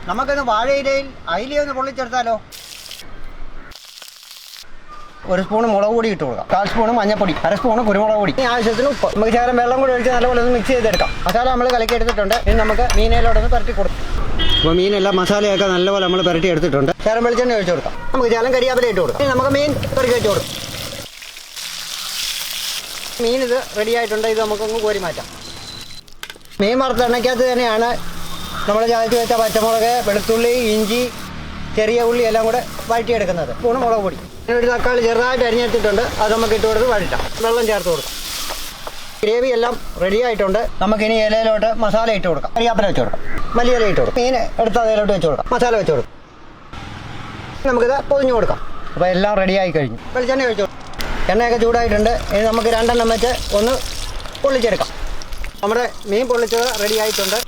നമുക്കൊന്ന് വാഴയിലയിൽ അയിലയൊന്ന് പൊള്ളിച്ചെടുത്താലോ? ഒരു സ്പൂൺ മുളക് പൊടി ഇട്ട് കൊടുക്കാം, 1/4 സ്പൂൺ മഞ്ഞൾപ്പൊടി, 1/2 സ്പൂൺ കുരുമുളക് പൊടി, ആവശ്യത്തിന് ഉപ്പ്. നമുക്ക് ശകലം വെള്ളം കൂടി ഒഴിച്ച് നല്ലപോലെ ഒന്ന് മിക്സ് ചെയ്തെടുക്കാം. മസാല നമ്മൾ കലക്കി എടുത്തിട്ടുണ്ട്. ഇനി നമുക്ക് മീനയിലോട്ടൊന്ന് പുരട്ടി കൊടുക്കാം. അപ്പോൾ മീനെല്ലാം മസാലയൊക്കെ നല്ലപോലെ നമ്മൾ പുരട്ടി എടുത്തിട്ടുണ്ട്. ശകലം വെളിച്ചെണ്ണ ഒഴിച്ച് കൊടുക്കാം. നമുക്ക് ശകലം കരിയാപ്പില ഇട്ട് കൊടുക്കാം. ഇനി നമുക്ക് മീൻ പെറുക്കി വെച്ച് കൊടുക്കാം. മീൻ ഇത് റെഡി ആയിട്ടുണ്ട്. ഇത് നമുക്കൊന്ന് കോരി മാറ്റാം. മീൻ വറുത്തെണ്ണയ്ക്കകത്ത് തന്നെയാണ് നമ്മൾ ചതച്ച് വെച്ച പച്ചമുളക്, വെളുത്തുള്ളി, ഇഞ്ചി, ചെറിയ ഉള്ളി എല്ലാം കൂടെ വഴറ്റിയെടുക്കുന്നത്. സ്പൂണ് മുളക് പൊടി, ഒരു തക്കാളി ചെറുതായിട്ട് അരിഞ്ഞെടുത്തിട്ടുണ്ട്. അത് നമുക്ക് ഇട്ട് കൊടുത്ത് വഴറ്റാം. വെള്ളം ചേർത്ത് കൊടുക്കാം. ഗ്രേവി എല്ലാം റെഡി ആയിട്ടുണ്ട്. നമുക്കിനി ഇലയിലോട്ട് മസാല ഇട്ട് കൊടുക്കാം. കരിയാപ്പില വെച്ച് കൊടുക്കാം, മല്ലിയില ഇട്ട് കൊടുക്കാം, മീൻ എടുത്ത് അതിലോട്ട് വെച്ച് കൊടുക്കാം, മസാല വെച്ച് കൊടുക്കാം. നമുക്കിത് പൊതിഞ്ഞ് കൊടുക്കാം. അപ്പോൾ എല്ലാം റെഡി ആയി കഴിഞ്ഞു. വെളിച്ചെണ്ണ ഒഴിച്ച് കൊടുക്കാം. എണ്ണയൊക്കെ ചൂടായിട്ടുണ്ട്. ഇനി നമുക്ക് 2 എണ്ണം വെച്ച് ഒന്ന് പൊള്ളിച്ചെടുക്കാം. നമ്മുടെ മീൻ പൊള്ളിച്ചത് റെഡി ആയിട്ടുണ്ട്.